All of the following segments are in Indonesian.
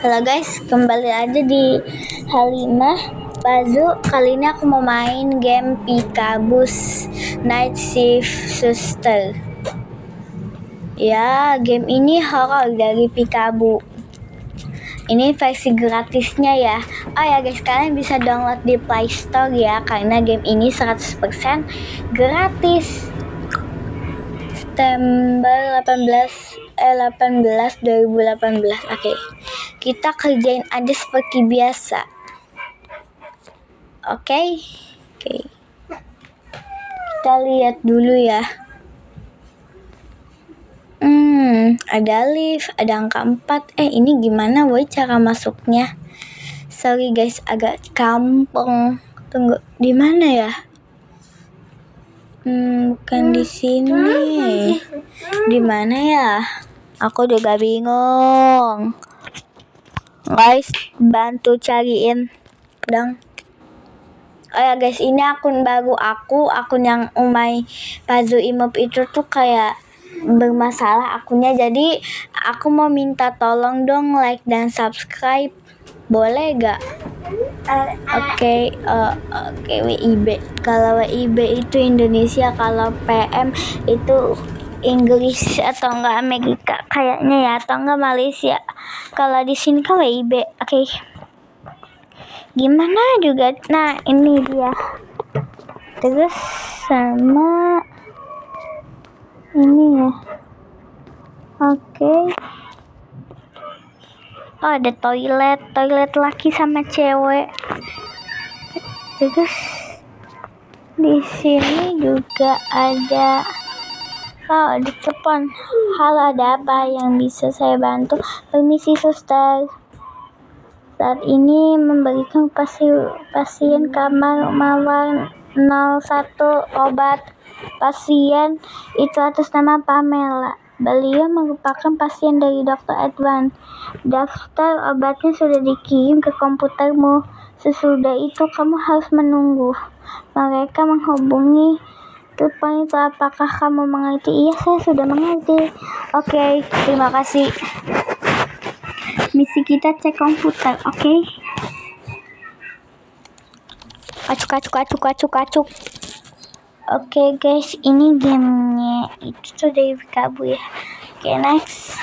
Halo guys, kembali aja di Halimah Bazu. Kali ini aku mau main game Pikabus Night Shift Sister. Ya, game ini horor dari Pikabu. Ini versi gratisnya ya. Oh ya guys, kalian bisa download di Play Store ya, karena game ini 100% gratis. September 18 2018. Oke. Kita kerjain aja seperti biasa. Oke. Kita lihat dulu ya. Ada lift, ada angka 4. Ini gimana woy cara masuknya? Sorry guys, agak kampung. Tunggu, di mana ya? Bukan di sini. Di mana ya? Aku juga bingung. Guys, bantu cariin dong. Oh ya guys, ini akun baru aku, akun yang Umay Pazu Imob itu tuh kayak bermasalah akunnya. Jadi aku mau minta tolong dong like dan subscribe. Boleh gak? Oke, WIB. Kalau WIB itu Indonesia, kalau PM itu Inggris atau enggak Amerika kayaknya ya, atau enggak Malaysia. Kalau di sini kan WIB. Oke. Gimana juga. Nah, ini dia. Terus sama ini ya. Oke. Oh, ada toilet laki sama cewek. Terus di sini juga ada di telepon. Halo, ada apa yang bisa saya bantu? Permisi suster. Saat ini memberikan pasien kamar mawar 01 obat. Pasien itu atas nama Pamela. Beliau merupakan pasien dari Dr. Edwan. Daftar obatnya sudah dikirim ke komputermu. Sesudah itu kamu harus menunggu mereka menghubungi telepon itu. Apakah kamu mengerti? Iya, saya sudah mengerti. Oke, terima kasih. Misi kita cek komputer, oke? Acuk. Oke guys, ini gamenya itu tuh dari Pikabu ya. Oke, next.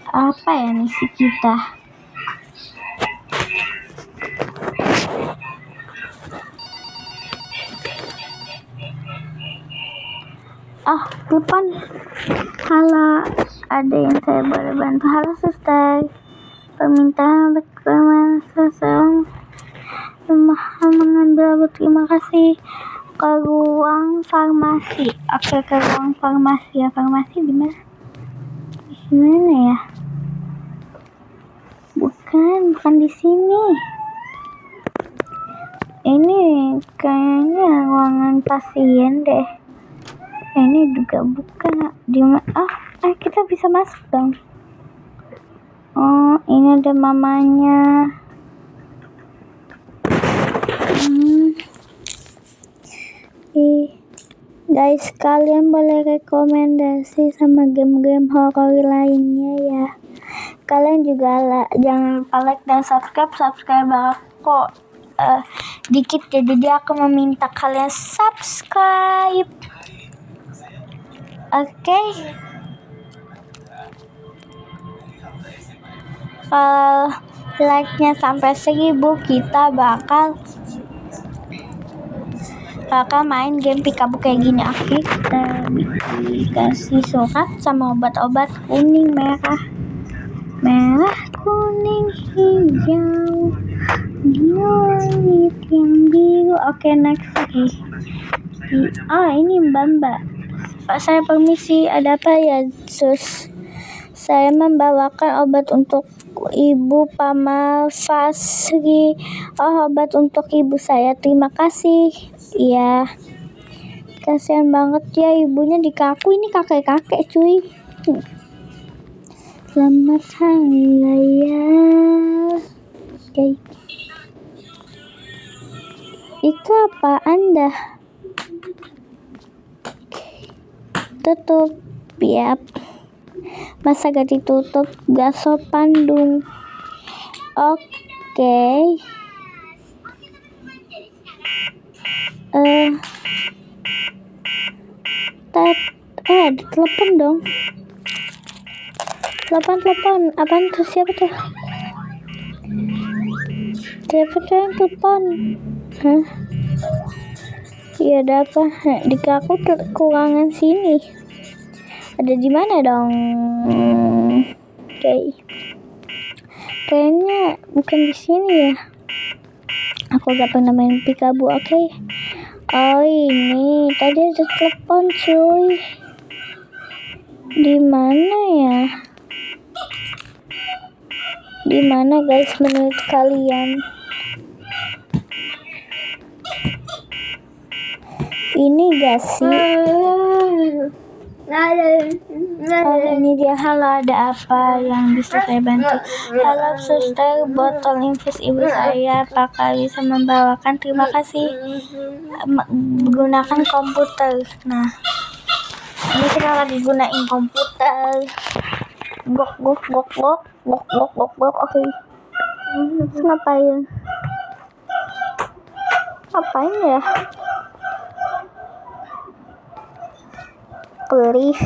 Apa ya misi kita? Telepon. Halo, ada yang saya boleh bantu? Halo suster, permintaan bagaimana? Seseorang mengambil obat. Terima kasih. Ke ruang farmasi. Oke, ke ruang farmasi ya. Farmasi di mana? Di mana ya? Bukan di sini. Ini kayaknya ruangan pasien deh. Ini juga bukan. Di mana? Kita bisa masuk dong. Ini ada mamanya. Guys, kalian boleh rekomendasi sama game-game horor lainnya ya. Kalian juga jangan lupa like dan subscribe aku dikit ya, jadi aku meminta kalian subscribe. Oke. Kalau like-nya sampai 1000, kita bakal main game Pikabu kayak gini. Oke, kita dikasih surat sama obat-obat kuning, merah, kuning, hijau, langit yang biru. Oke, next lagi. Ini Mbak. Pak, saya permisi, ada apa ya sus? Saya membawakan obat untuk Ibu Pamalfasri. Obat untuk ibu saya. Terima kasih. Iya. Kasihan banget ya ibunya dikaku. Ini kakek-kakek cuy. Selamat hari raya. Oke. Itu apa Anda? Tutup. Biap. Masa gak ditutup? Gak sopan dong. Oke. Ada telepon dong. Telepon. Apaan tuh? Siapa tuh? Siapa tuh yang telepon? Hah? Iya, ada apa? Di aku kekurangan sini. Ada di mana dong? Kayaknya bukan di sini ya. Aku gak pernah main Peekaboo, oke? Oh, ini tadi ada telepon, cuy. Di mana ya? Di mana guys menurut kalian? Ini gak sih? Oh, ini dia. Halo, ada apa yang bisa saya bantu? Halo suster, botol infus ibu saya. Apakah bisa membawakan? Terima kasih. Menggunakan komputer. Nah, ini kita lagi gunain komputer. Gok. Oke. Terus ngapain ya? Please.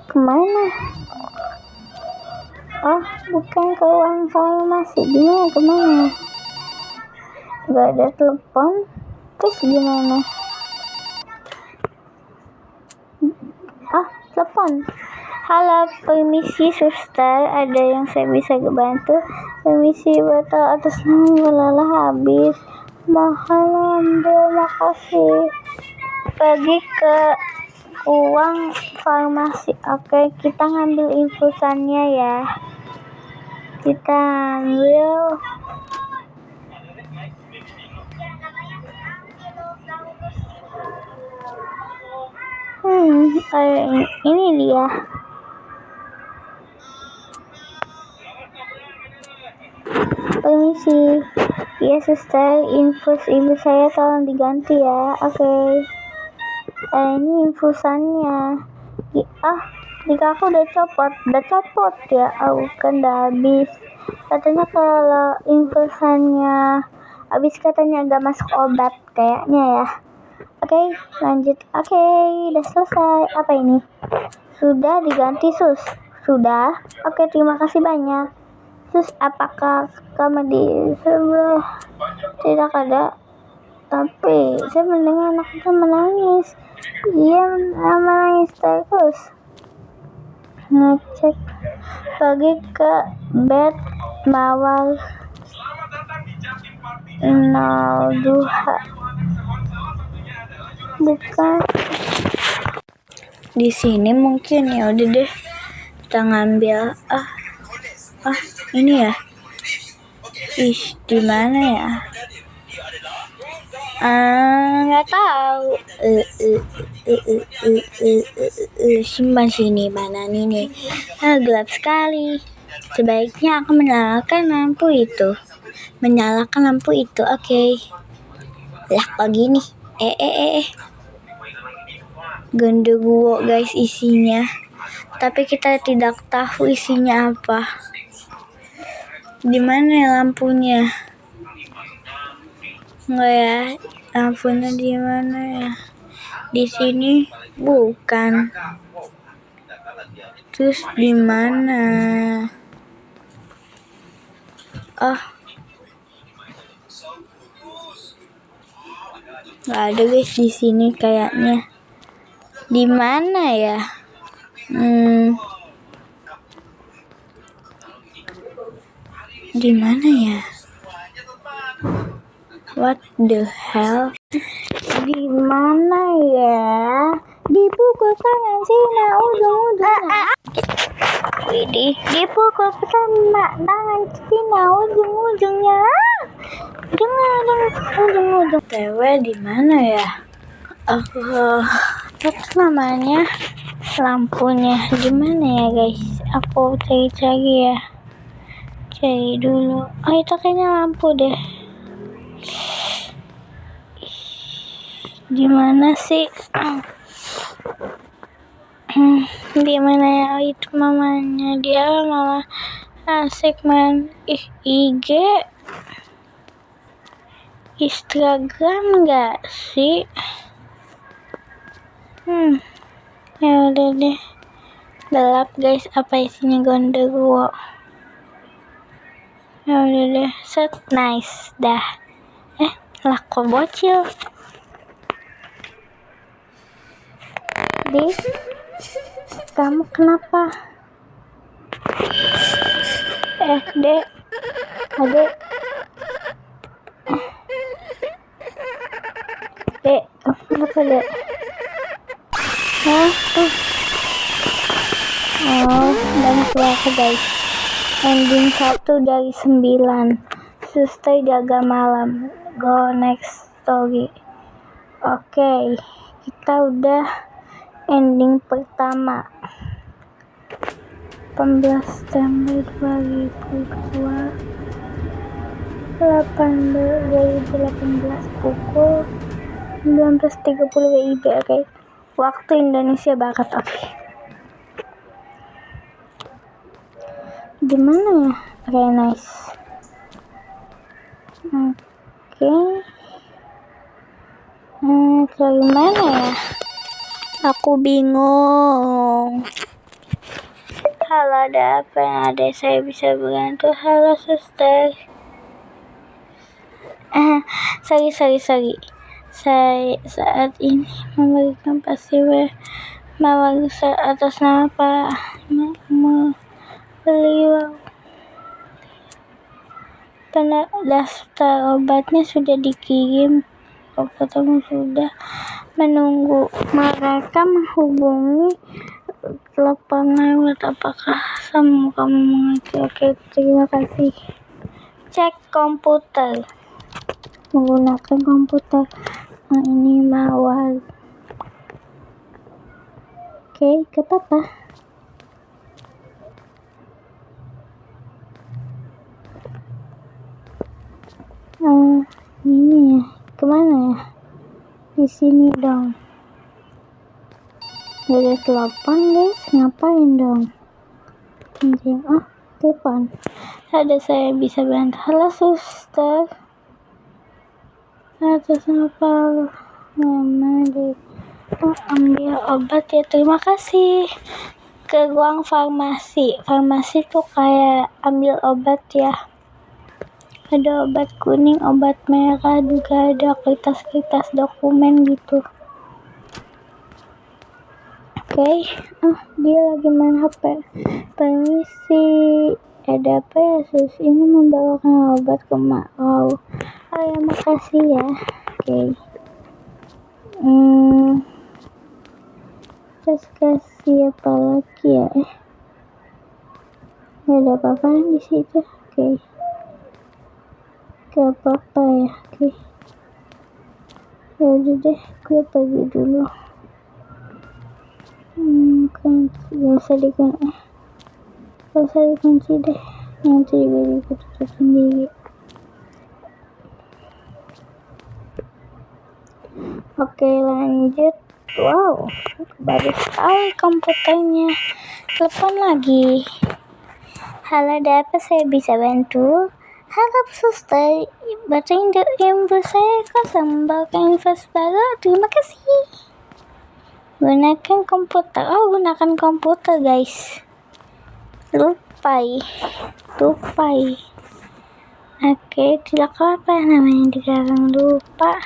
Kemana? Oh, bukan ke uang farmasi. Gimana kemana? Gak ada telepon. Terus gimana? Telepon. Halo, permisi suster, ada yang saya bisa bantu? Permisi, botol atas nama lelah habis. Mohon ambil, makasih. Pergi ke uang farmasi. Oke, kita ngambil infusannya ya. Kita ambil. Ini dia. Permisi. Ya suster, infus ibu saya tolong diganti ya. Oke. Ini infusannya. Di aku udah copot ya. Kan udah habis. Katanya kalau infusannya habis, katanya agak masuk obat kayaknya ya. Oke, lanjut. Oke, udah selesai. Apa ini? Sudah diganti, sus? Sudah? Oke, terima kasih banyak. Sus, apakah kamu di sebelah? Tidak ada. Tapi saya mendengar anak itu menangis. Iya, menangis terus. Ngecek. Pergi ke bed mawar 02. Bukan. Di sini mungkin ya. Udah deh. Kita ngambil. Ini ya. Di mana ya? Nggak tahu. Simpan sini. Mana nih? Gelap sekali. Sebaiknya aku menyalakan lampu itu. Oke. Lah kok gini? Genderuwo guys isinya. Tapi kita tidak tahu isinya apa. Di mana ya lampunya? Enggak ya, lampunya di mana ya? Di sini bukan. Terus di mana? Nggak ada guys di sini kayaknya. Di mana ya? Di mana ya? What the hell? Di mana ya? Di pukul tangan Cina ujung-ujungnya. Di pukul tangan Cina ujung-ujungnya. Ujung-ujung. Tewe di mana ya? Apa namanya? Lampunya di mana ya guys? Aku cari ya. Cari dulu. Itu kayaknya lampu deh. Di mana sih? Di mana ya itu mamanya, dia malah asik main IG, Instagram nggak sih? Ya udah deh, gelap guys, apa isinya gondoruo. Ya udah deh, set nice dah. Lah kok bocil? Dek, kamu kenapa? Dek, adek. Dek, kamu kenapa dek? Dan keluar guys. Ending 1 dari 9. Suster jaga malam. Go next story. Oke, kita udah ending pertama. 18 September 2018 pukul 19.30 WIB. Oke. Waktu Indonesia Barat. Oke. Gimana ya? Oke, nice. Oke. Dari mana ya? Aku bingung. Halo, ada apa yang ada saya bisa bantu? Halo, suster. Sorry. Saya saat ini memberikan password atas nama Pak beliau. Daftar obatnya sudah dikirim. Ketemu sudah menunggu. Mereka menghubungi telepon lewat. Apakah kamu mengerti? Oke, terima kasih. Cek komputer. Menggunakan komputer ini mawar. Oke, ke papa. Ini ya, kemana ya? Di sini dong. Gak ada telepon guys, ngapain dong? Telepon. Ada saya bisa bantu. Halo suster. Atas apa nama di ambil obat ya, terima kasih. Ke ruang farmasi. Farmasi tuh kayak ambil obat ya. Ada obat kuning, obat merah, juga ada kertas-kertas dokumen gitu. Oke. Dia lagi main HP. Permisi, ada apa ya sus? Ini membawakan obat ke mak. Oh ya, makasih ya. Oke. Terus kasih apa lagi ya? Gak ada apa-apa di situ. Oke. Gak apa-apa ya. Oke. Ya udah deh, gue pergi dulu. Gak usah dikunci deh. Nanti juga ditutup sendiri. Oke, lanjut. Wow, bagus sekali komputernya. Telepon lagi. Halo, ada apa saya bisa bantu? Halo suster, baterai infus saya kosong. Membawakan infus baru. Terima kasih. Gunakan komputer guys. Lupai. Oke, tidak apa namanya dilarang lupa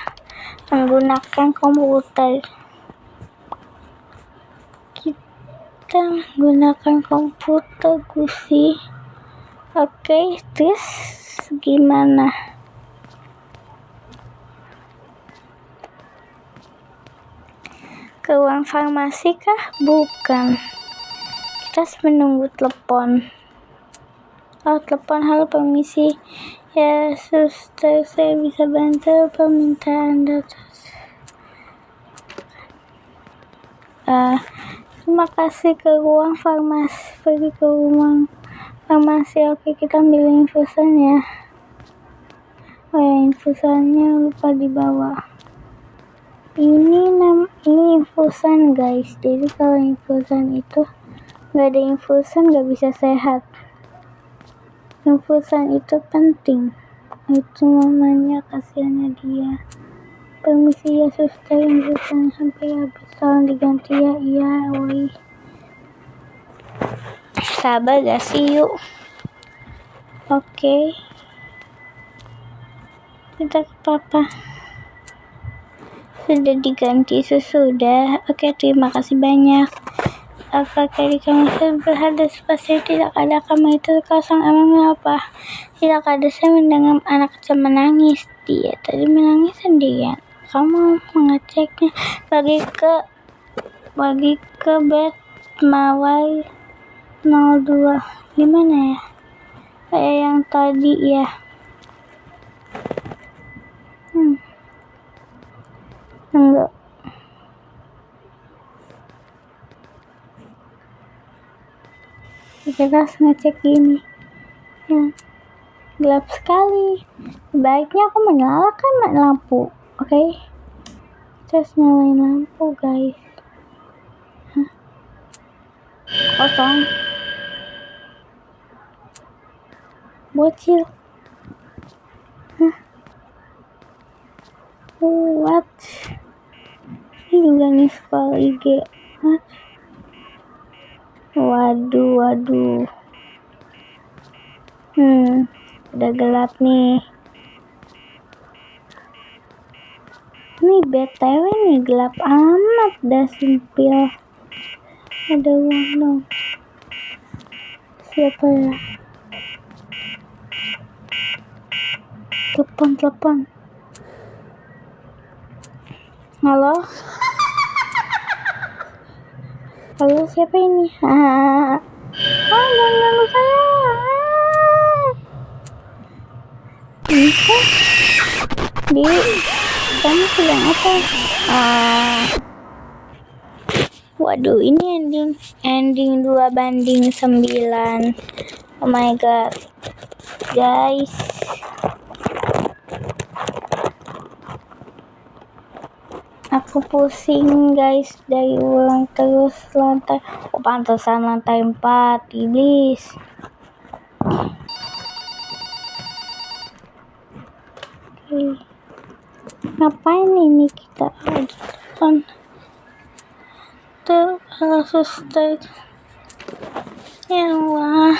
menggunakan komputer. Kita menggunakan komputer gusi. Oke, terus gimana? Ke ruang farmasi kah? Bukan. Kita harus menunggu telepon. Telepon. Halo, permisi. Ya, suster, saya bisa bantu permintaan data. Terima kasih, ke ruang farmasi. Pergi ke ruang farmasi. Oke, kita ambil infusan ya. Infusannya lupa dibawa. ini infusan guys. Jadi kalau infusan itu nggak ada infusan nggak bisa sehat. Infusan itu penting. Itu mamanya, kasihannya dia. Permisi ya suster, infusan sampai habis, tolong diganti ya. Iya woi, sabar gak sih, yuk. Oke, kita ke papa. Sudah diganti sesudah. Oke, terima kasih banyak. Apakah di kamar berhadas pasien tidak ada, kamar itu kosong? Emang apa? Tidak ada, saya mendengar anak kecil menangis. Dia tadi menangis sendirian. Kamu mengeceknya? Bagi ke bed Mawai 02. Gimana ya? Kayak yang tadi ya. Enggak. Kita harus ngecek ini. Ya. Gelap sekali. Baiknya aku menyalakan lampu. Oke. Kita harus nyalain lampu, guys. Kosong. Bocil. What? Ini juga nih scroll IG. What? Waduh. Udah gelap nih. Ini BTW nih gelap amat, dah sempil. Ada uang dong. Siapa ya? Telepon. Halo, siapa ini? Jangan ganggu saya. Kamu sedang apa? Waduh, ini ending 2:9. Oh my god, guys. Aku pusing guys, dari ulang terus lantai. Pantesan lantai 4, iblis. Oke. Ngapain ini kita? Tuh, kalau suster. Ya Allah.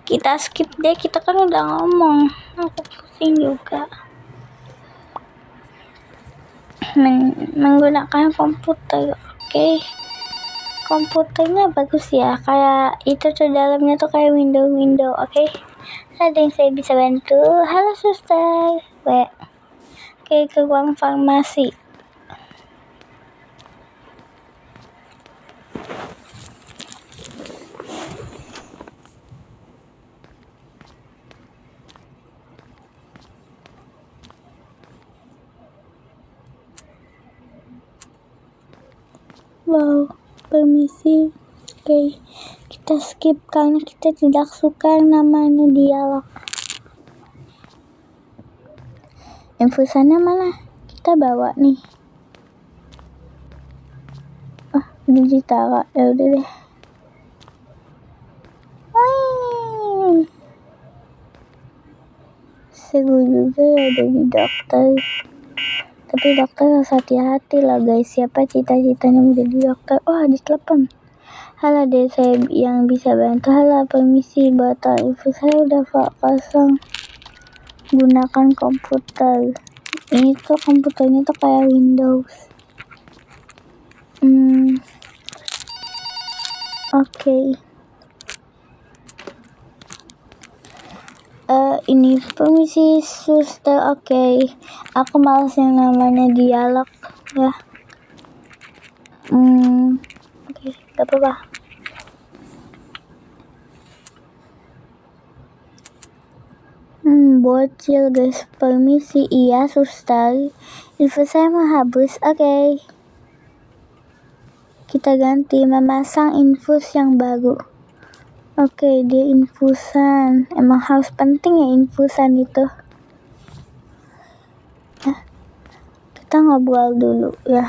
Kita skip deh, kita kan udah ngomong. Aku pusing juga. Menggunakan komputer. Oke. Komputernya bagus ya, kayak itu tuh dalamnya tuh kayak window. Oke. Ada yang saya bisa bantu? Halo suster. Oke, ke ruang farmasi. Wow, permisi. Oke, kita skip karena kita tidak suka namanya dialog. Infusannya mana? Kita bawa nih. Udah ditaruh. Ya udah deh. Seru juga ya jadi dokter. Tapi dokter harus hati-hati lah guys. Siapa cita-citanya menjadi dokter? Ada telepon. Halo deh, saya yang bisa bantu. Halo, permisi, botol infus saya udah kosong. Gunakan komputer. Ini tuh komputernya tuh kayak Windows. Oke. Ini permisi suster. Oke. Aku malas yang namanya dialog ya. Oke, gak apa-apa. Bocil guys, permisi. Iya suster, infus saya mau habis. Oke. Kita ganti, memasang infus yang baru. Oke, dia infusan. Emang harus penting ya infusan itu. kita ngobrol dulu ya.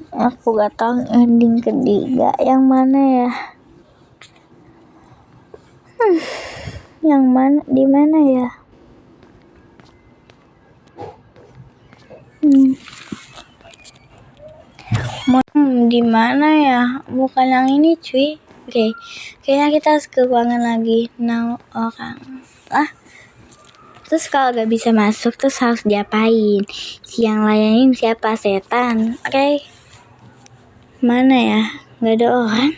Aku gak tahu ending ketiga yang mana ya. Yang mana, di mana ya? Di mana ya? Bukan yang ini, cuy. Oke. Kayaknya kita harus ke ruangan lagi. Now orang. Terus kalau gak bisa masuk, terus harus diapain? Yang layanin siapa? Setan. Oke. Mana ya? Gak ada orang.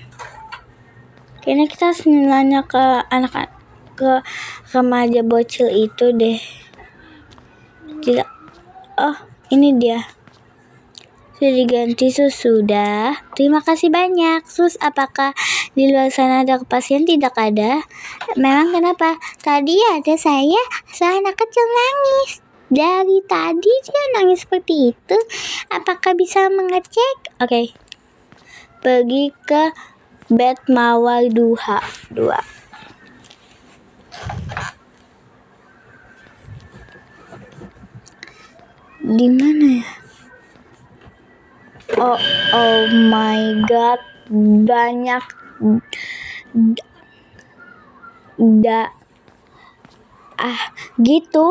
Kayaknya kita harus nanya ke anak-anak, ke remaja bocil itu deh. Tidak. Oh, ini dia. Sudah diganti, sudah. Terima kasih banyak. Sus, apakah di luar sana ada pasien? Tidak ada. Memang kenapa? Tadi ada anak kecil nangis. Dari tadi dia nangis seperti itu. Apakah bisa mengecek? Oke. Pergi ke bed Mawar 2. Di mana ya? Oh my god, banyak gitu.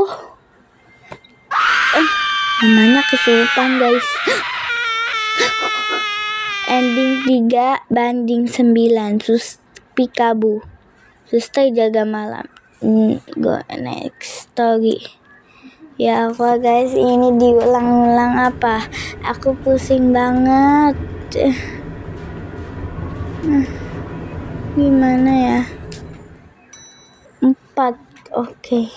Namanya kesurupan, guys. Ending 3/9. Sus Pikabu. Suster jaga malam. Go next story. Ya Allah guys, ini diulang-ulang apa? Aku pusing banget. Gimana ya? 4. Oke.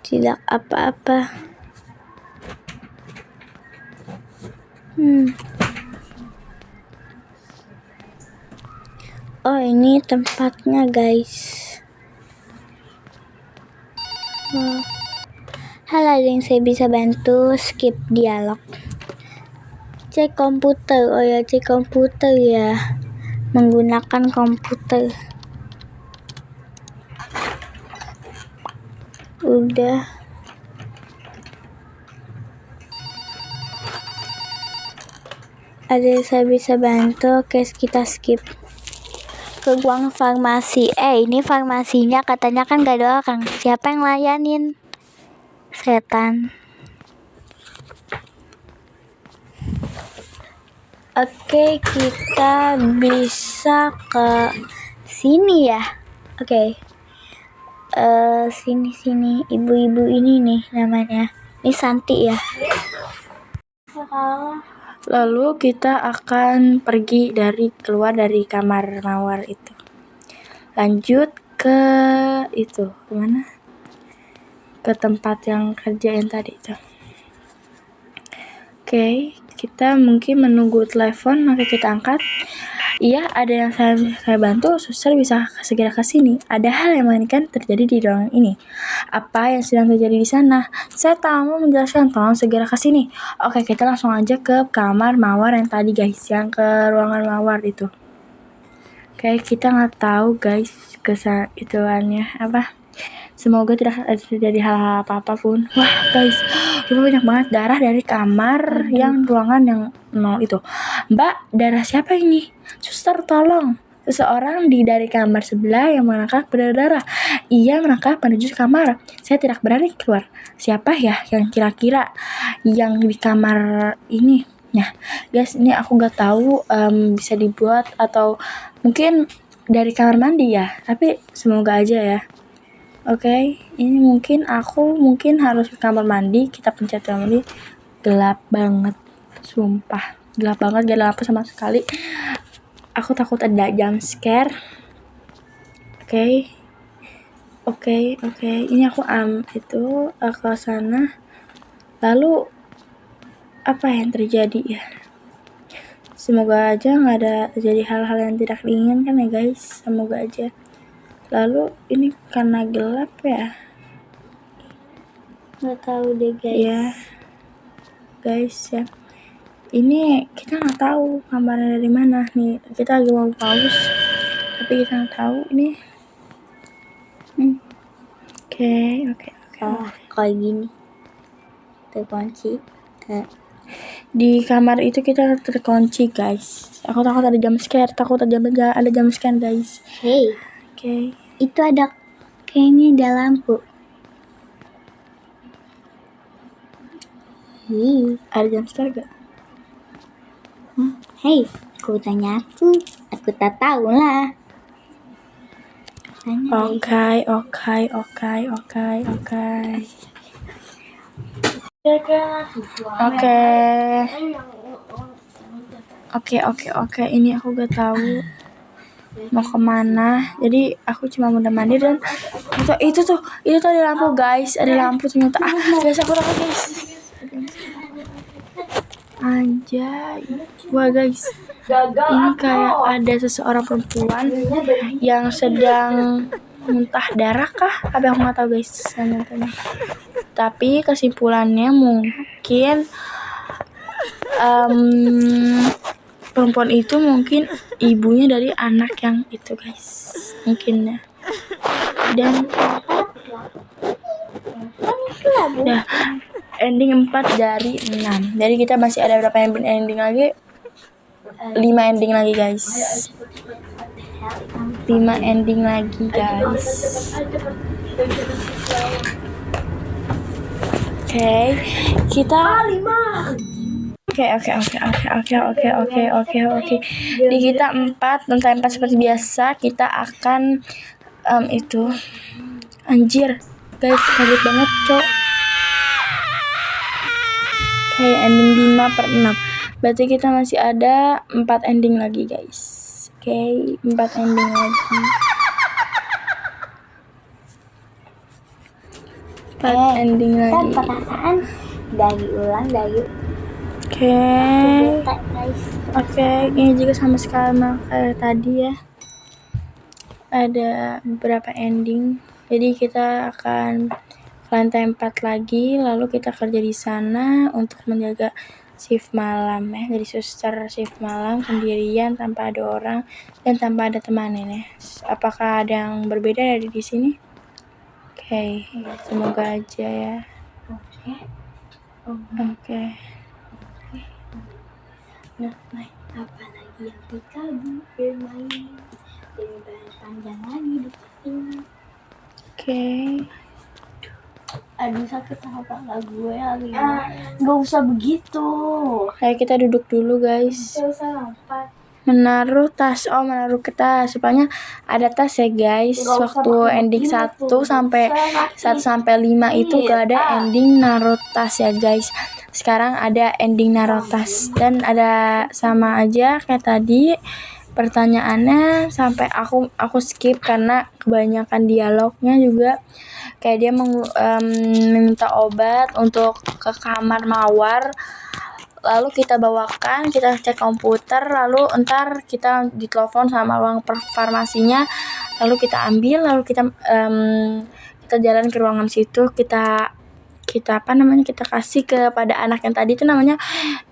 Tidak apa-apa. Oh, ini tempatnya guys. Halo, ada yang saya bisa bantu? Skip dialog. Cek komputer. Oh ya, cek komputer ya. Menggunakan komputer. Udah. Ada yang saya bisa bantu? Oke, kita skip. Ke ruang farmasi. Ini farmasinya katanya kan gak ada orang. Siapa yang layanin? Setan. Oke, kita bisa ke sini ya. Oke. Sini ibu-ibu ini nih namanya. Ini Santi ya. Lalu kita akan pergi keluar dari kamar mawar itu. Lanjut ke itu, kemana? Ke tempat yang kerjain tadi itu. Oke, kita mungkin menunggu telepon, maka kita angkat. Iya, ada yang saya bantu. Suster bisa segera ke sini. Ada hal yang mengerikan terjadi di ruangan ini. Apa yang sedang terjadi di sana? Saya tak mau menjelaskan. Tolong segera ke sini. Oke, kita langsung aja ke kamar mawar yang tadi guys, yang ke ruangan mawar itu. Oke, kita nggak tahu guys ituannya apa. Semoga tidak terjadi hal-hal apapun. Wah guys, itu banyak banget darah dari kamar yang ruangan yang 0 itu. Mbak, darah siapa ini? Suster, tolong. Seseorang dari kamar sebelah yang merangkak berdarah. Ia merangkak menuju kamar. Saya tidak berani keluar. Siapa ya yang kira-kira yang di kamar ini? Nah, guys, ini aku nggak tahu bisa dibuat atau mungkin dari kamar mandi ya. Tapi semoga aja ya. Oke, ini mungkin harus ke kamar mandi. Kita pencet kamar mandi. Gelap banget, sumpah. Gelap banget, gak ada lampu sama sekali. Aku takut ada jump scare. Oke. Ini aku ke sana. Lalu apa yang terjadi ya? Semoga aja nggak ada terjadi hal-hal yang tidak diinginkan ya guys. Semoga aja. Lalu ini karena gelap ya, nggak tahu deh guys. Ya guys ya, ini kita nggak tahu kamarnya dari mana nih. Kita lagi mau pause tapi kita nggak tahu ini. Oke. Kayak gini terkunci. Di kamar itu kita terkunci guys. Aku takut ada jump scare, ada jump scare guys. Hey, Oke. itu ada kayaknya ada lampu. Ada jump scare gak? Hey, aku tanya aku tak tahu lah. Oke. Oke. Ini aku gak tahu mau kemana. Jadi aku cuma mau mandi dan itu tuh ada lampu guys. Ada lampu ternyata. Guys aku takut guys. Anjay. Wah guys. Ini kayak ada seseorang perempuan yang sedang muntah darah kah? Apa aku nggak tahu guys. Tapi kesimpulannya mungkin perempuan itu mungkin ibunya dari anak yang itu guys, mungkin ya. Dan udah ending 4 dari 6. Jadi kita masih ada berapa ending lagi? 5 ending lagi guys. 5 ending lagi guys. Oke. Kita Oke. Di kita 4 lantai 4 seperti biasa kita akan itu anjir guys, kaget banget cok. Kayak ending 5/6. Berarti kita masih ada 4 ending lagi guys. Oke, 4 ending lagi. 4 ending lagi. Perasaan dari ulang. Oke, ini juga sama sekali kayak tadi ya. Ada beberapa ending. Jadi kita akan lantai 4 lagi, lalu kita kerja di sana untuk menjaga shift malam ya. Jadi suster shift malam sendirian tanpa ada orang dan tanpa ada temannya ya. Apakah ada yang berbeda dari di sini? Oke, semoga aja ya. Oke. Nah, apa lagi yang kita bermain? Lebih panjang lagi di sini. Oke. Aduh sakit kepala gue lagi. Gak usah begitu. Kayak kita duduk dulu guys. Gak usah lompat. Menaruh tas, menaruh ke tas. Supaya ada tas ya guys. Waktu ending 1 sampai 5 itu gak ada ending naruh tas ya guys. Sekarang ada ending naruh tas dan ada sama aja kayak tadi. Pertanyaannya sampai aku skip karena kebanyakan dialognya juga kayak dia meminta obat untuk ke kamar Mawar. Lalu kita bawakan, kita cek komputer, lalu entar kita ditelepon sama ruang farmasinya, lalu kita ambil, lalu kita jalan ke ruangan situ, kita kita kasih kepada anak yang tadi itu namanya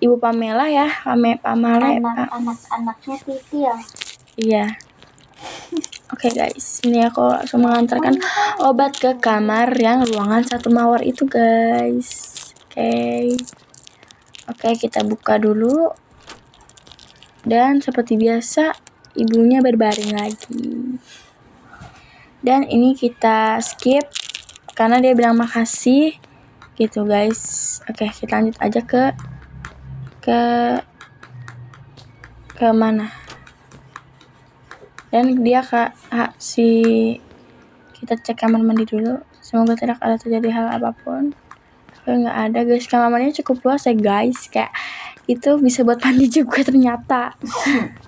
Ibu Pamela ya, Anak-anaknya Titi ya. Iya. Oke guys, ini aku langsung mengantarkan obat ke kamar yang ruangan 1 Mawar itu guys. Oke, kita buka dulu. Dan seperti biasa, ibunya berbaring lagi. Dan ini kita skip karena dia bilang makasih. Gitu guys. Oke, kita lanjut aja ke mana? Dan dia kita cek kamar mandi dulu. Semoga tidak ada terjadi hal apapun. Nggak ada guys, kamar mandinya cukup luas ya guys, kayak itu bisa buat mandi juga ternyata.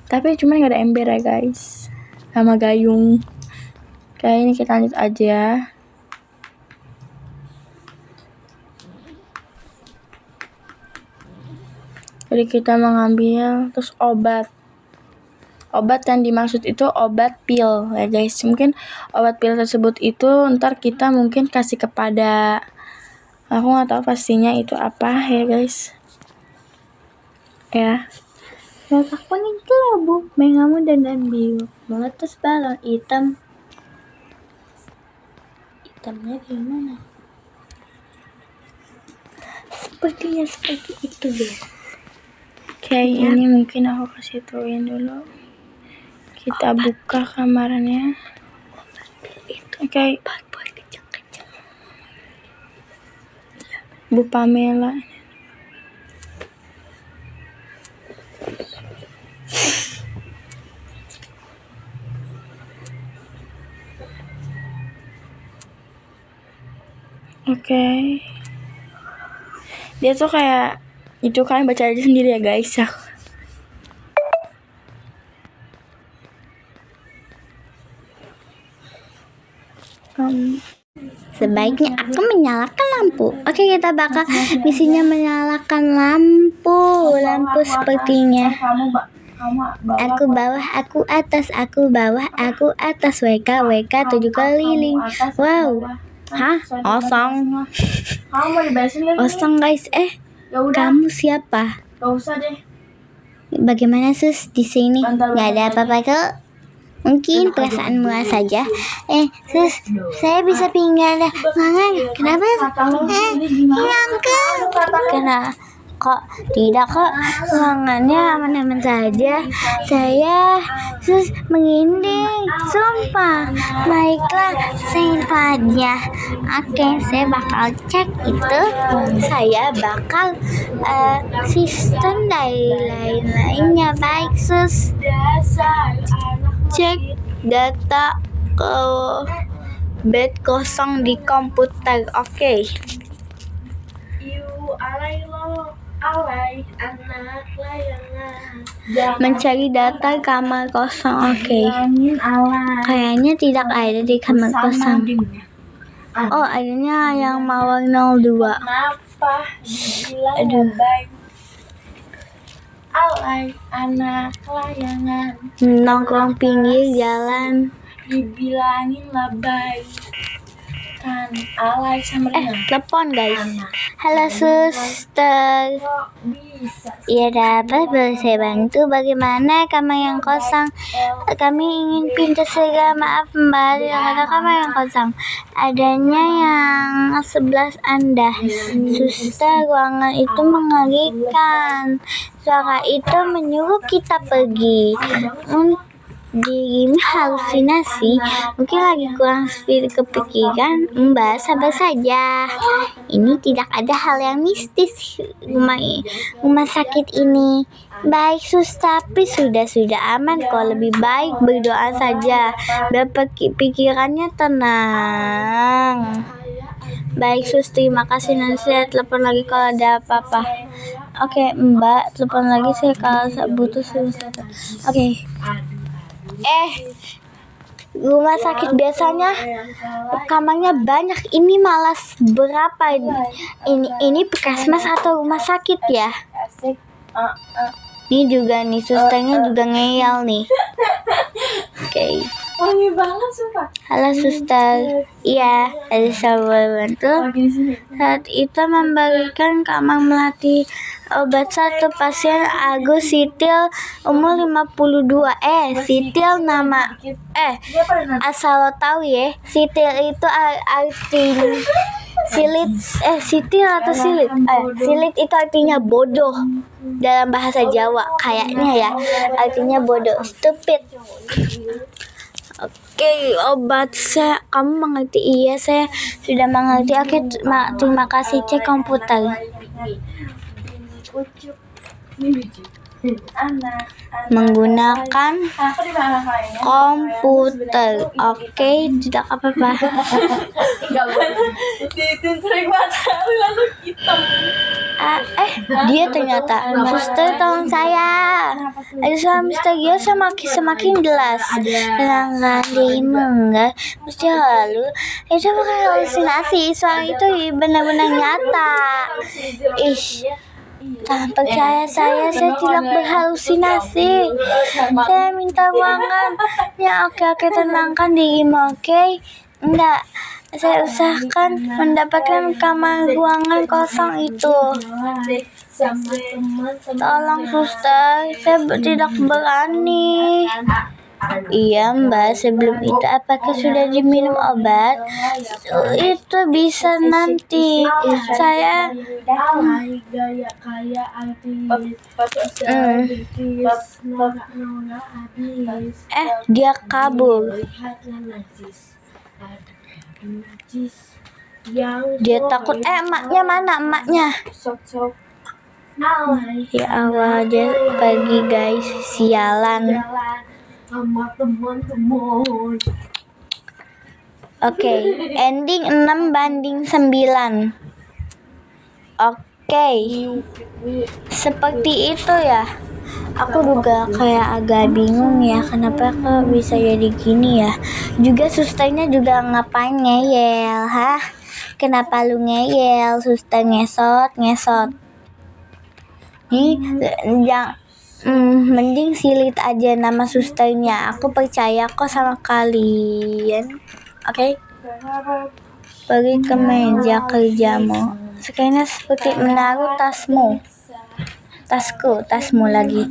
Tapi cuman nggak ada ember ya guys, sama gayung. Kayak ini kita lanjut aja. Jadi kita mengambil terus obat yang dimaksud itu obat pil ya guys. Mungkin obat pil tersebut itu ntar kita mungkin kasih kepada, aku nggak tahu pastinya itu apa ya guys ya. Aku nih kelabu, mengamu dan biru, meletus balon hitam hitamnya gimana? Sepertinya seperti itu deh. Oke, ini mungkin aku kasih tauin dulu. Kita buka kamarnya. Oke. Bu Pamela. Oke. Dia tuh kayak itu, kalian baca aja sendiri ya guys ya. Sebaiknya aku menyalakan lampu. Oke, kita bakal misinya menyalakan lampu sepertinya. Aku bawah, aku atas, aku bawah, aku atas. WK 7 keliling. Wow. Hah? Osong. Osong guys. Kamu siapa? Gak usah deh. Bagaimana sus di sini? Gak ada apa-apa kok. Mungkin perasaanmu saja. Sus, saya bisa pindah. Kenapa? Hilang kok. Kok tidak kok, ruangannya aman-aman saja. Saya sus menginding, sumpah. Baiklah, secepatnya. Oke, saya bakal cek itu. Saya bakal sistem dan lain-lainnya. Baik sus. Cek data ke bed kosong di komputer. Oke. Alay anak layangan. Mencari data kamar kosong. Oke. Kayaknya tidak ada di kamar kosong. Oh, adanya yang mawar 02. Aduh. Alay anak layangan. Nongkrong pinggir jalan. Dibilangin lebay. Kan alay sama Telepon guys. Halo suster. Iya dapat, boleh saya bantu? Bagaimana kamar yang kosong? Kami ingin pindah segera. Maaf mbak, ada kamar yang kosong. Adanya yang 11 Anda. Suster, ruangan itu mengerikan. Suara itu menyuruh kita pergi. Dirimu halusinasi, mungkin lagi kurang kepikiran. Mbak, sabar saja. Ini tidak ada hal yang mistis rumah sakit ini. Baik sus, tapi sudah aman kok. Lebih baik berdoa saja biar pikirannya tenang. Baik sus, terima kasih. Nanti saya telepon lagi kalau ada apa-apa. Oke mbak, telepon lagi saya kalau butuh sus. Oke. Rumah sakit biasanya kamarnya banyak. Ini malas berapa? Ini puskesmas atau rumah sakit ya? Ini juga nih, susternya juga ngeyel nih. Oke. Wangi banget sumpah. Halo suster. Iya, ada sabar bantu. Saat itu memberikan kamar melati obat satu pasien Agus Sitil umur 52. Sitil nama asal lo tahu ya, Sitil itu artinya Sitil atau silit? Silit itu artinya bodoh dalam bahasa Jawa kayaknya ya, artinya bodoh, stupid. Oke, obat saya, kamu mengerti? Iya, saya sudah mengerti. Oke, terima kasih. Cek komputer. Menggunakan komputer. Oke, tidak apa-apa. Dia ternyata suster, tolong saya. Ada suara misterius semakin jelas. Pelanggan dirimu enggak mesti lalu. Itu bukan halusinasi. Suara itu benar-benar nyata. Jangan percaya saya tidak berhalusinasi. Saya minta ruangan. Ya oke, tenangkan dirimu, oke? Enggak, saya usahakan mendapatkan kamar ruangan kosong itu. Tolong suster, saya tidak berani. Iya Mbak, sebelum itu apakah sudah diminum obat? Itu bisa nanti. Saya gaya kaya artis nona habis dia kabur. Dia takut. Emaknya mana emaknya? Sok-sok Ya Allah, dia pergi guys, sialan. sama teman-teman. Oke, ending 6-9. Oke, seperti itu ya. Aku juga kayak agak bingung ya, kenapa kok bisa jadi gini ya. Juga susternya juga ngapain ngeyel, hah? Kenapa lu ngeyel? Suster ngesot. Nih, mending silit aja nama susternya. Aku percaya kok sama kalian. Oke? Pergi ke meja kerjamu. Sekalian seperti menaruh tasmu lagi.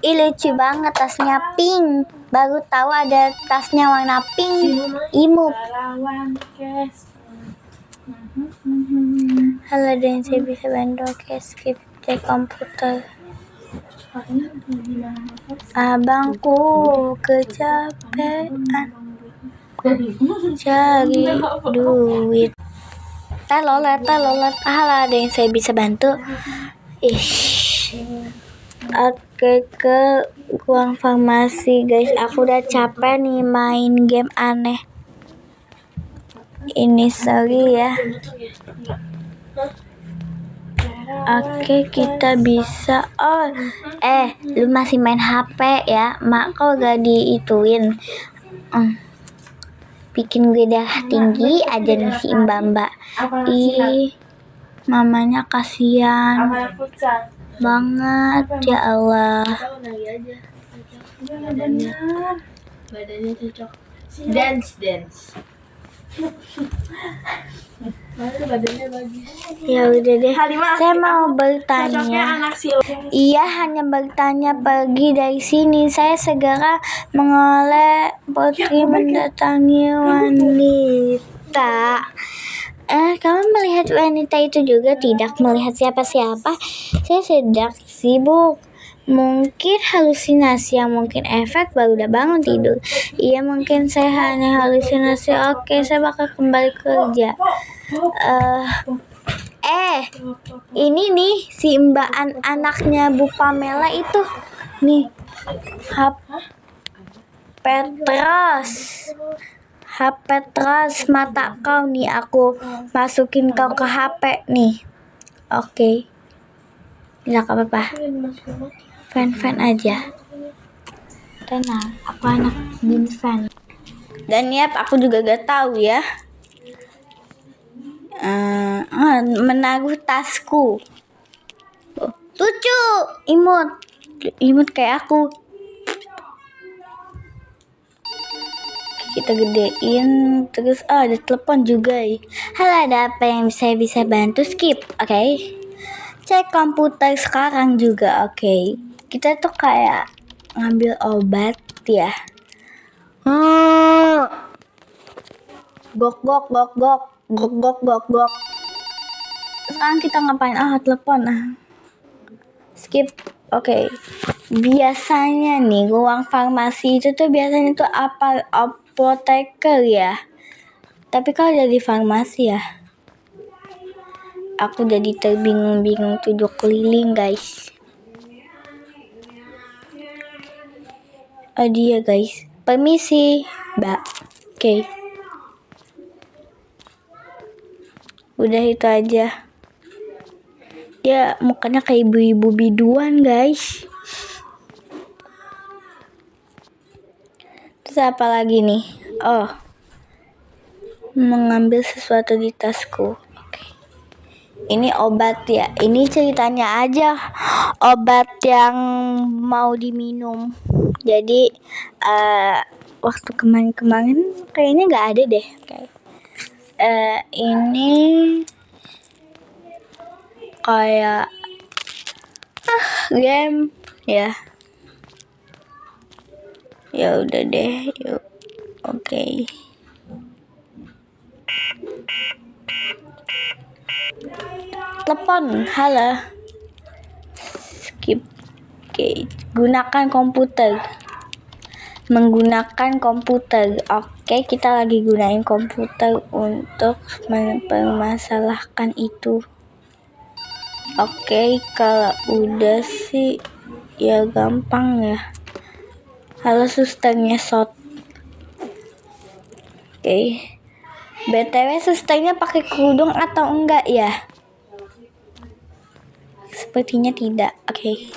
Ih, lucu banget tasnya pink. Baru tahu ada tasnya warna pink. Imut. Halo, dan saya bisa bantu. Oke, skip cek komputer. Abangku kecapean cari duit. Telolet. Halo, ada yang saya bisa bantu? Oke, ke ruang farmasi guys. Aku udah capek nih main game aneh ini, sorry ya. Oke, kita bisa. Lu masih main HP ya? Mak kau gak diituin. Bikin gue darah tinggi aja nih si Mbak. Ih, mamanya kasihan banget, ya Allah. Badannya cocok. Dance. Badannya bagus. Ya udah deh. Saya mau bertanya. Iya, hanya bertanya pergi dari sini. Saya segera mengoleh putri mendatangi wanita. Kamu melihat wanita itu juga? Tidak melihat siapa-siapa. Saya sedang sibuk. Mungkin halusinasi, yang mungkin efek baru udah bangun tidur. Iya, mungkin saya hanya halusinasi. Oke, saya bakal kembali kerja. Ini nih si Mbak anaknya Bu Pamela itu nih. HP terus mata kau nih, aku masukin kau ke HP nih. Oke. Tidak apa-apa. Fan aja. Tenang, aku anak bin fan. Dan aku juga gak tahu ya. Menaruh tasku. Lucu, imut kayak aku. Kita gedein terus. Ada telepon juga. Halo, ada apa yang saya bisa bantu? Skip, oke. Cek komputer sekarang juga, oke. Kita tuh kayak ngambil obat ya. Gok. Sekarang kita ngapain? Telepon. Skip. Oke. Biasanya nih ruang farmasi itu tuh biasanya tuh apoteker ya. Tapi kalau jadi farmasi ya, aku jadi terbingung-bingung tujuh keliling guys. Dia guys. Permisi, Mbak. Oke. Udah itu aja. Dia mukanya kayak ibu-ibu biduan guys. Terus apa lagi nih? Mengambil sesuatu di tasku. Oke. Ini obat ya. Ini ceritanya aja obat yang mau diminum. Jadi waktu kemarin kayaknya nggak ada deh. Ini kayak game ya. Ya udah deh, yuk. Oke. Telepon, halo. Skip. Oke, gunakan komputer. Menggunakan komputer. Oke, kita lagi gunain komputer untuk mempermasalahkan itu. Oke, kalau udah sih ya gampang ya. Halo suster ngesot. Oke. BTW susternya pakai kerudung atau enggak ya? Sepertinya tidak. Oke.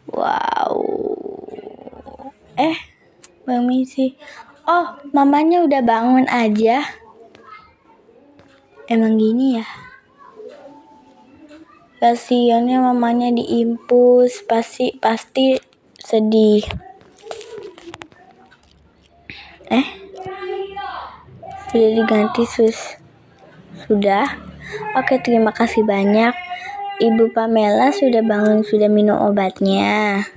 Wow. Permisi. Oh, mamanya udah bangun aja. Emang gini ya? Kasiannya mamanya diimpus, pasti sedih. Sudah diganti sus. Sudah? Oke, terima kasih banyak. Ibu Pamela sudah bangun, sudah minum obatnya.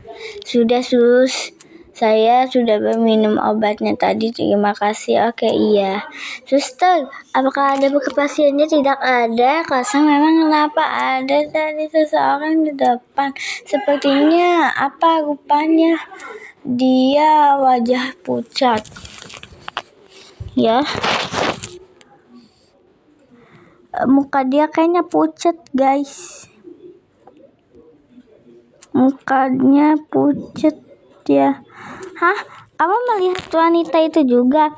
Sudah sus. Saya sudah minum obatnya tadi, terima kasih. Oke, iya. Suster, apakah ada pasiennya? Tidak ada. Kosong memang. Kenapa ada tadi seseorang di depan? Sepertinya apa rupanya? Dia wajah pucat. Ya. Muka dia kayaknya pucat, guys. Mukanya pucat ya. Hah? Kamu melihat wanita itu juga?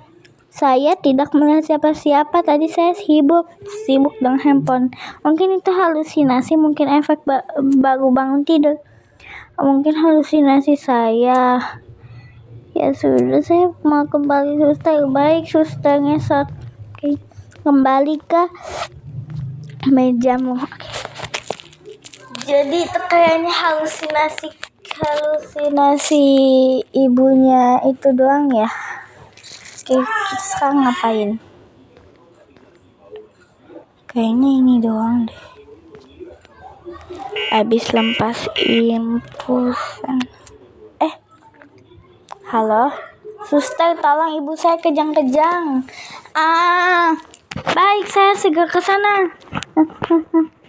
Saya tidak melihat siapa-siapa. Tadi saya sibuk dengan handphone. Mungkin itu halusinasi, mungkin efek baru bangun tidur. Mungkin halusinasi saya. Ya sudah, saya mau kembali suster. Baik, suster ngesot. Oke. Kembali ke mejamu. Oke. Jadi itu kayaknya halusinasi ibunya itu doang ya. Oke, kita sekarang ngapain? Kayaknya ini doang deh. Habis lepas impusan. Halo, suster, tolong ibu saya kejang-kejang. Baik, saya segera ke sana.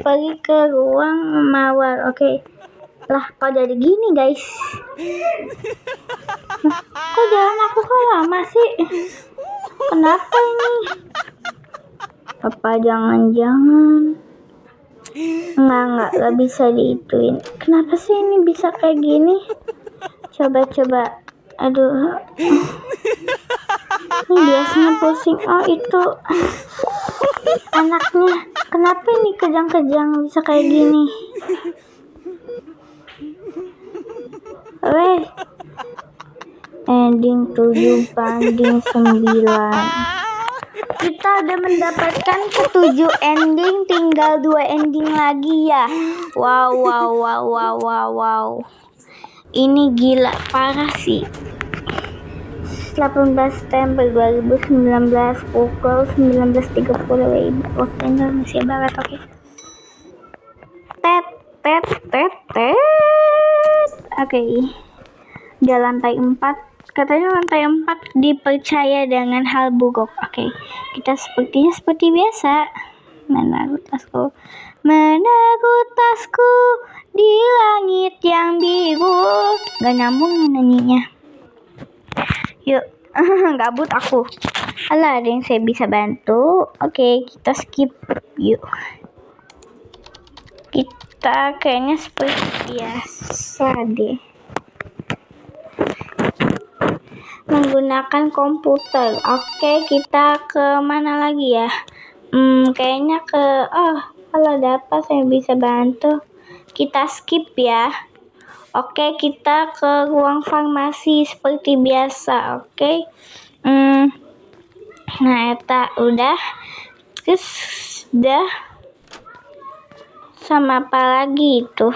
Pergi ke ruang mawar. Oke. Lah, kok jadi gini, guys? Kok jalan aku kok lama sih? Kenapa ini? Apa jangan-jangan? Enggak bisa diituin. Kenapa sih ini bisa kayak gini? Coba. Aduh. Ini biasanya pusing. Oh, itu anaknya. Kenapa ini kejang-kejang bisa kayak gini? Ending 7 banding 9. Kita udah mendapatkan ke-7 ending, tinggal 2 ending lagi ya. Wow. Ini gila parah sih. 18 September 2019 pukul 19.30 waktu Indonesia Barat. Oke. Tet. Oke. Udah lantai 4. Katanya lantai 4 dipercaya dengan hal buruk. Oke. Kita seperti biasa. Menaruh tasku di langit yang biru. Gak nyambung nyanyinya. Yuk. Gabut aku. Alah, ada yang saya bisa bantu. Oke, kita skip. Yuk. Kita kayaknya seperti biasa deh. Menggunakan komputer. Oke, kita ke mana lagi ya? Kayaknya kalau ada apa saya bisa bantu. Kita skip ya. Oke, kita ke ruang farmasi seperti biasa. Oke. Nah, eta udah. Terus udah. Sama apa lagi itu?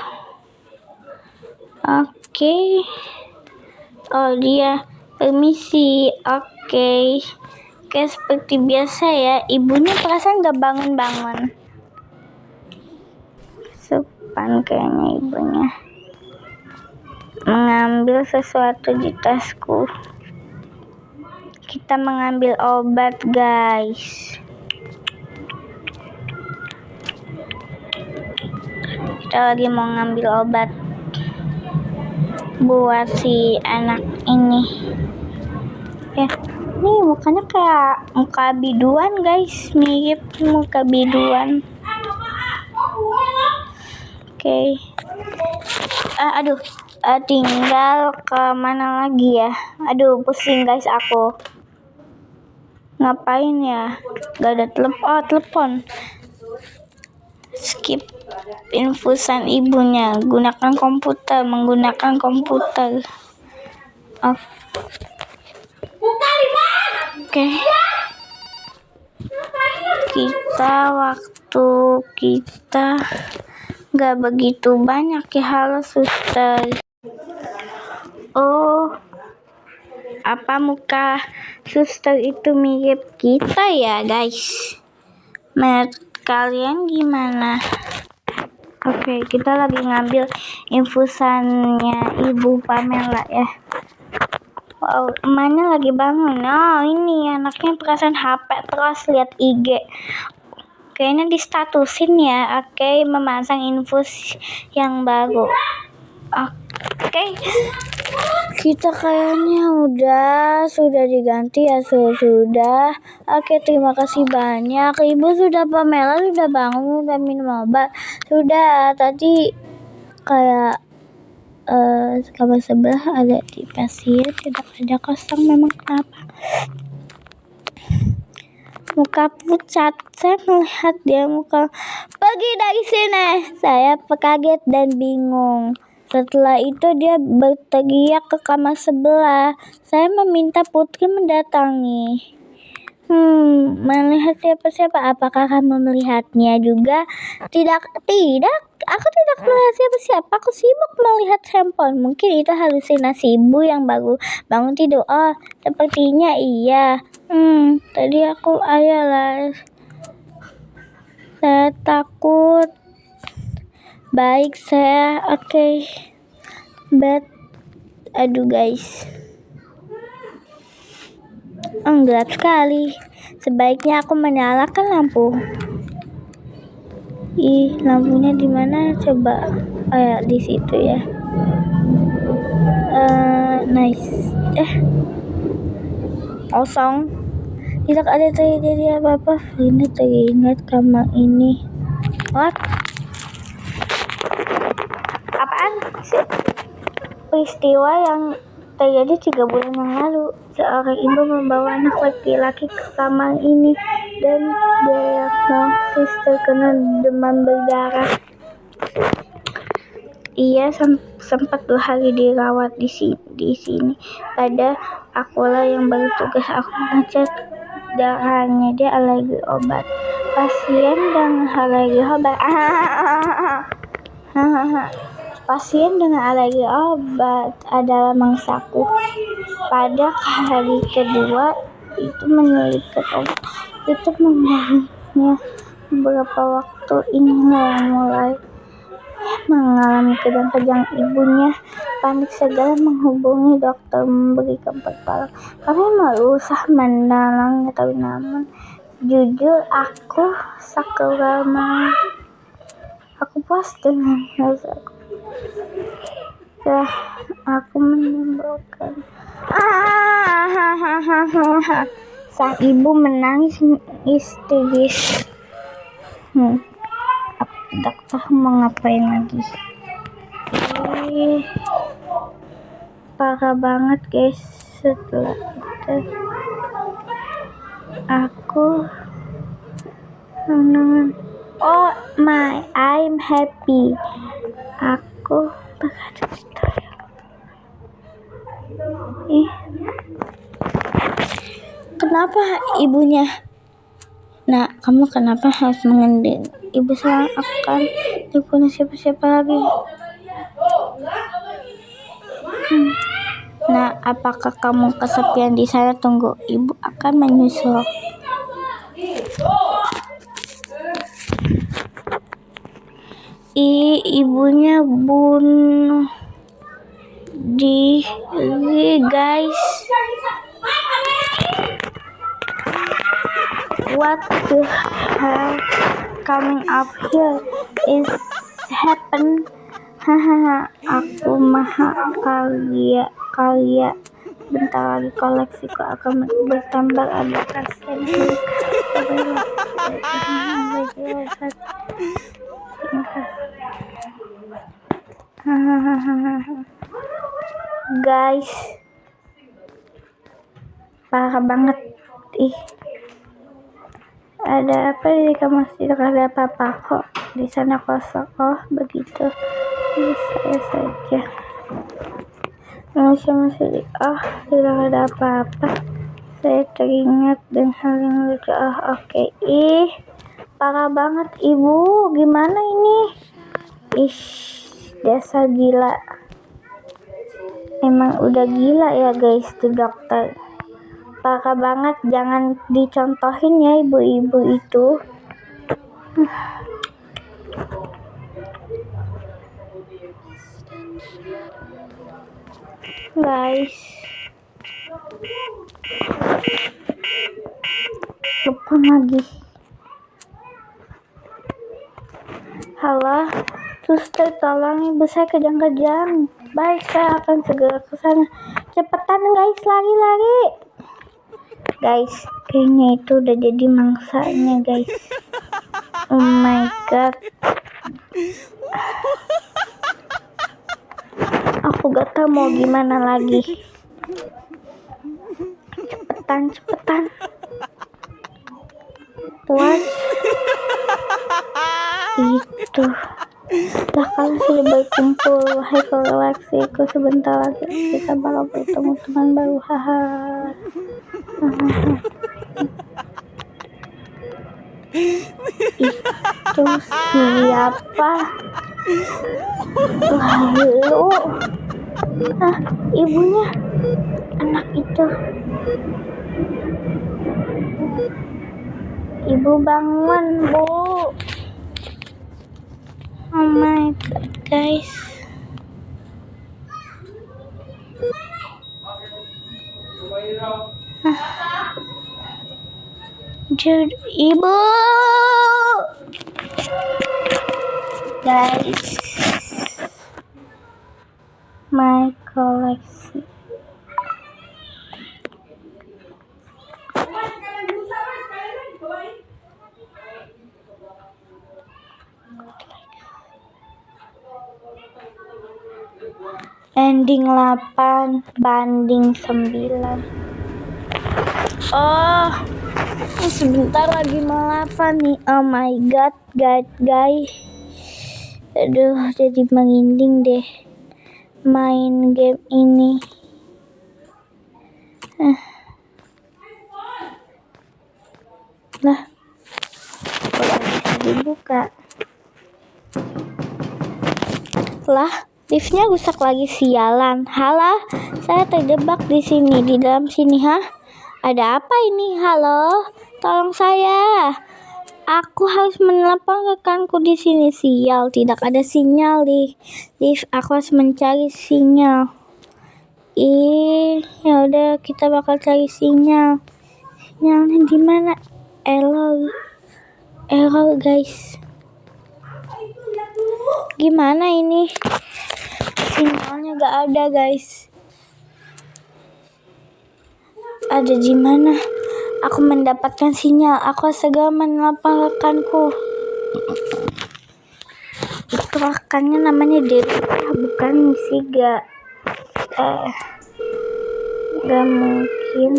Oke. Oh, dia permisi. Oke, seperti biasa ya. Ibunya perasaan gak bangun-bangun. Sopan kayaknya ibunya. mengambil sesuatu di tasku. Kita mengambil obat, guys. Kita lagi mau ngambil obat buat si anak ini. Ya, nih mukanya kayak muka biduan, guys. Mirip muka biduan. Oke. Tinggal ke mana lagi ya? Aduh, pusing guys aku. Ngapain ya? Gak ada telepon. Skip infusan ibunya. Menggunakan komputer. Oke. Waktu kita gak begitu banyak ya. Halo suster. Oh, apa muka suster itu mirip kita ya, guys? Menurut kalian gimana? Oke, kita lagi ngambil infusannya Ibu Pamela ya. Wow, emaknya lagi bangun. Oh, ini anaknya perasaan HP terus lihat IG. Kayaknya distatusin ya. Oke, memasang infus yang baru. Oke. Kita kayaknya sudah diganti ya, sudah. Oke, terima kasih banyak. Ibu Pamela sudah bangun, sudah minum obat. Sudah, tadi kayak kamar sebelah ada di pasien, tidak ada kosong. Memang kenapa? Muka pucat, saya melihat dia muka. Pergi dari sini. Saya kaget dan bingung. Setelah itu dia berteriak ke kamar sebelah. Saya meminta Putri mendatangi. Melihat siapa-siapa. Apakah kamu melihatnya juga? Tidak. Aku tidak melihat siapa-siapa. Aku sibuk melihat handphone. Mungkin itu halusinasi ibu yang baru bangun tidur. Oh, sepertinya iya. Tadi aku ayalah. Saya takut. Baik, saya oke. Aduh, guys. Gelap sekali. Sebaiknya aku menyalakan lampu. Lampunya di mana? Coba. Oh ya, di situ ya. Nice. Kosong. Tidak ada terjadi apa-apa. Ini teringat kamar ini. What? Apaan sih? Peristiwa yang terjadi 3 bulan yang lalu. Seorang ibu membawa anak laki-laki ke kamar ini dan diagnosis terkena demam berdarah. Ia sempat 2 hari dirawat di sini. Pada akulah yang bertugas, aku mengecek darahnya. Dia alergi obat. Pasien dengan alergi obat adalah mangsaku. Pada hari kedua itu menyelipkan obat itu membuatnya. Beberapa waktu inilah mulai mengalami kejang-kejang. Ibunya panik segala menghubungi dokter, memberikan pertolongan. Kami berusaha menolongnya, tapi namun jujur aku saklama. Aku puas dengan rasaku. Aku menimbulkan. Sang ibu menangis histeris. Dokter mau ngapain lagi? Parah banget, guys. Setelah itu aku I'm happy. Aku berada di toilet. Kenapa ibunya? Nah, kamu kenapa harus mengending? Ibu sayang akan dipunya siapa-siapa lagi. Nah, apakah kamu kesepian di sana? Tunggu, ibu akan menyusul. Ibunya bunuh di guys, what the hell coming up here is happen. Hahaha, aku maha kaya. Bentar lagi koleksiku akan bertambah. Ada kasihan guys, parah banget. Ada apa di kamar? Tidak ada apa-apa kok, di sana kosong. Oh begitu, saya saja masih tidak ada apa-apa. Saya teringat dengan hal yang lucu. Oke. Parah banget ibu, gimana ini? Dasar gila. Emang udah gila ya guys tuh dokter. Parah banget, jangan dicontohin ya ibu-ibu itu. Guys, telepon lagi. Halo, suster, tolong ibu saya kejang-kejang. Baik, saya akan segera ke sana. Cepetan guys, lari. Guys, kayaknya itu udah jadi mangsanya guys. Oh my god. Aku gak tahu mau gimana lagi. Cepetan. What? Itu. Lah kalian sudah berkumpul. Wahai koleksiku, sebentar lagi kita bakal bertemu teman baru. Haha. Itu siapa? Lalu ibunya anak itu. Ibu bangun, Bu. Oh my god guys. Ibu guys, my koleksi. Ending 8 banding 9. Oh, sebentar lagi mau 8 nih. Oh my god guys. Aduh, jadi merinding deh main game ini. Lah, kok bisa dibuka? Lah, liftnya rusak lagi, sialan. Halo, saya terjebak di sini, di dalam sini. Ada apa ini? Halo, tolong saya. Aku harus menelepon rekanku di sini. Sial, tidak ada sinyal di lift. Aku harus mencari sinyal. Ya udah, kita bakal cari sinyal. Sinyalnya di mana? Error guys. Gimana ini? Sinyalnya gak ada guys. Ada di mana? Aku mendapatkan sinyal. Aku segera menelepon rekanku. Itu rekannya namanya Dewi, bukan Siga. Gak mungkin.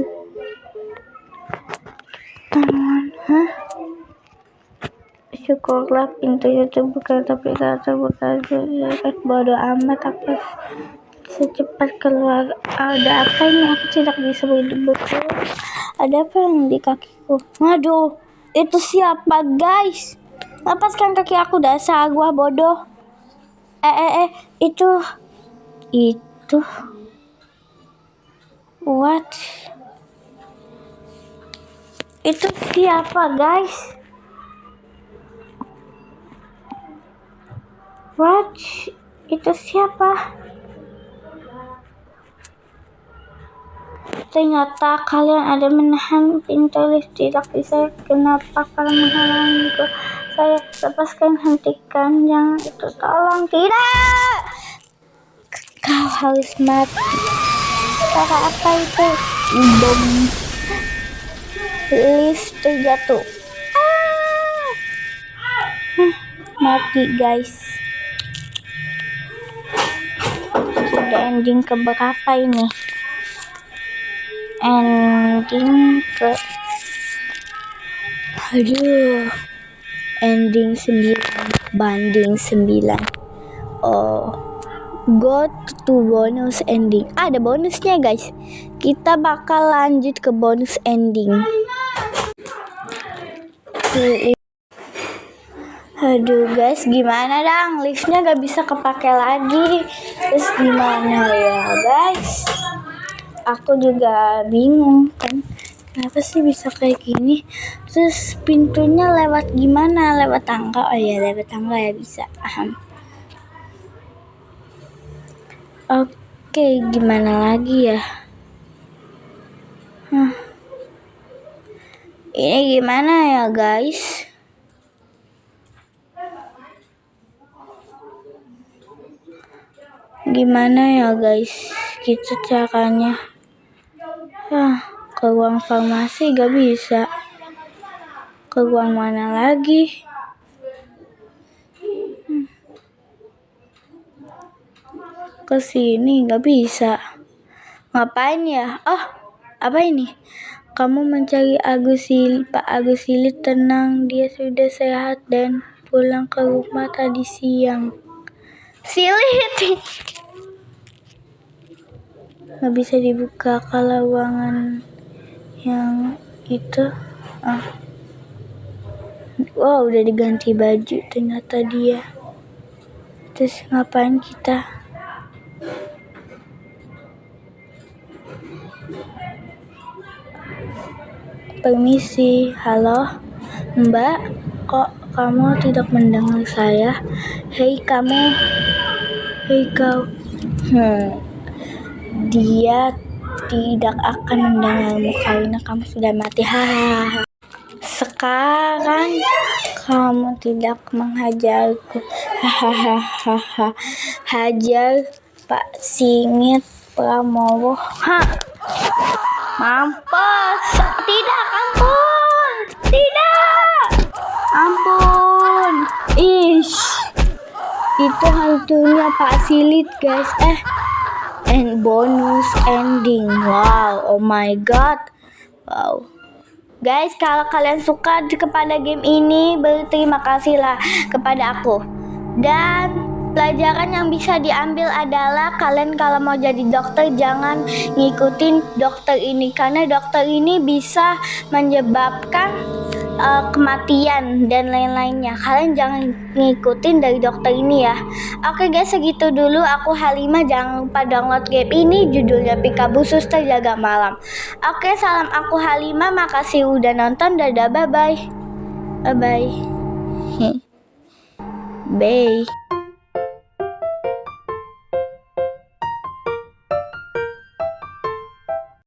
Syukurlah pintunya terbuka, tapi tak terbuka juga. Bodoh amat, aku secepat keluar. Ada apa ini? Aku tidak bisa berdebut. Ada apa yang di kakiku? Waduh, itu siapa guys? Lepaskan kaki aku, dasar gua bodoh. Itu what? Itu siapa guys? What? Itu siapa? Ternyata kalian ada menahan pintu lift tidak bisa. Kenapa kalian menghalangiku? Saya lepaskan, hentikan, jangan itu, tolong. Tidak, kau harus mati. Cara apa itu? Bom. Lift terjatuh. Mati guys. Sudah ending keberapa ini? Ending ke ending 9/9. Oh, go to bonus ending. Ada bonusnya guys. Kita bakal lanjut ke bonus ending. Aduh guys, gimana dong? Liftnya gak bisa kepake lagi. Terus gimana ya guys? Aku juga bingung kan. Kenapa sih bisa kayak gini? Terus pintunya lewat gimana? Lewat tangga? Oh ya, lewat tangga ya bisa. Oke, gimana lagi ya? Ini gimana ya guys? Gimana ya guys? Gitu caranya. Ke ruang farmasi gak bisa. Ke ruang mana lagi? Ke sini gak bisa. Ngapain ya? Oh, apa ini? Kamu mencari Pak Agus Silit. Tenang, dia sudah sehat dan pulang ke rumah tadi siang. Silit nggak bisa dibuka kalau ruangan yang itu. Wow, udah diganti baju ternyata dia. Terus ngapain kita? Permisi, halo Mbak, kok kamu tidak mendengar saya? Hei kamu, hei kau. Dia tidak akan mendengarmu karena kamu sudah mati. Hahaha. Sekarang kamu tidak menghajarku. Hahaha. Hajar Pak Sigit Pramowo. Mampus. Tidak, ampun. Tidak. Ampun. Itu hantunya Pak Silit guys. And bonus ending. Wow, oh my god. Wow. Guys, kalau kalian suka kepada game ini, berterima kasihlah kepada aku. Dan pelajaran yang bisa diambil adalah kalian kalau mau jadi dokter jangan ngikutin dokter ini, karena dokter ini bisa menyebabkan kematian dan lain-lainnya. Kalian jangan ngikutin dari dokter ini ya. Oke guys, segitu dulu. Aku Halimah. Jangan lupa download game ini, judulnya Peekaboo Suster Jaga Malam. Oke, salam aku Halimah. Makasih udah nonton. Dadah, bye bye. Bye bye. Bye.